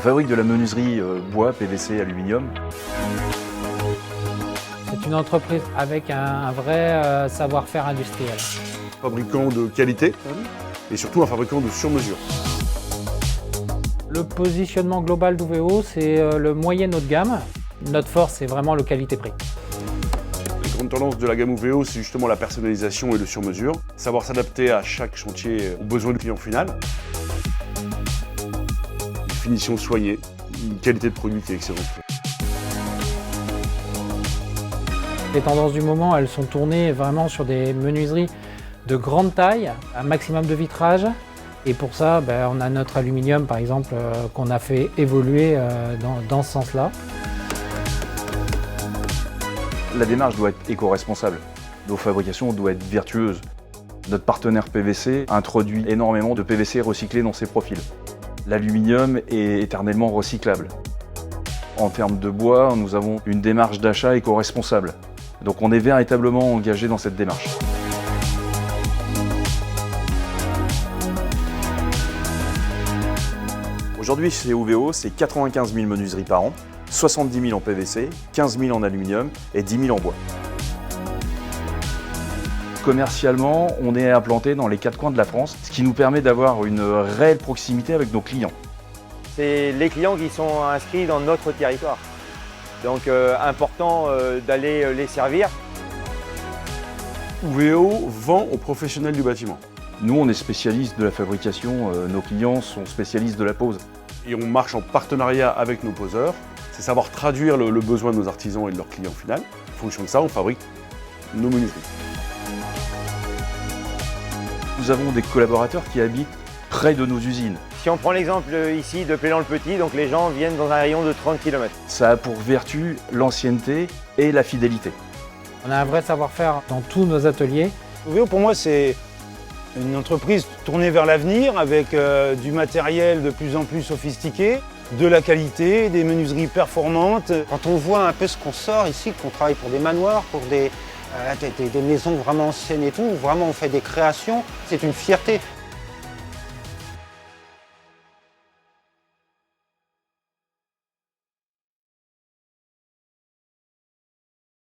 fabrique de la menuiserie bois, PVC, aluminium. C'est une entreprise avec un vrai savoir-faire industriel. Fabricant de qualité et surtout un fabricant de sur-mesure. Le positionnement global d'Uveo, c'est le moyen haut de gamme. Notre force, c'est vraiment le qualité-prix. Les grandes tendances de la gamme Uveo, c'est justement la personnalisation et le sur-mesure. Savoir s'adapter à chaque chantier aux besoins du client final. Une finition soignée, une qualité de produit qui est excellente. Les tendances du moment, elles sont tournées vraiment sur des menuiseries de grande taille, un maximum de vitrage. Et pour ça, on a notre aluminium, par exemple, qu'on a fait évoluer dans ce sens-là. La démarche doit être éco-responsable. Nos fabrications doivent être vertueuses. Notre partenaire PVC introduit énormément de PVC recyclé dans ses profils. L'aluminium est éternellement recyclable. En termes de bois, nous avons une démarche d'achat éco-responsable. Donc on est véritablement engagé dans cette démarche. Aujourd'hui, chez Uveo, c'est 95 000 menuiseries par an, 70 000 en PVC, 15 000 en aluminium et 10 000 en bois. Commercialement, on est implanté dans les 4 coins de la France, ce qui nous permet d'avoir une réelle proximité avec nos clients. C'est les clients qui sont inscrits dans notre territoire. Donc important d'aller les servir. Uveo vend aux professionnels du bâtiment. Nous, on est spécialistes de la fabrication, nos clients sont spécialistes de la pose. Et on marche en partenariat avec nos poseurs. C'est savoir traduire le besoin de nos artisans et de leurs clients final. En fonction de ça, on fabrique nos menuiseries. Nous avons des collaborateurs qui habitent près de nos usines. Si on prend l'exemple ici de Plélan-le-Petit, donc les gens viennent dans un rayon de 30 km. Ça a pour vertu l'ancienneté et la fidélité. On a un vrai savoir-faire dans tous nos ateliers. Uveo, pour moi, c'est une entreprise tournée vers l'avenir avec du matériel de plus en plus sophistiqué, de la qualité, des menuiseries performantes. Quand on voit un peu ce qu'on sort ici, qu'on travaille pour des manoirs, pour des maisons vraiment anciennes et tout, vraiment on fait des créations, c'est une fierté.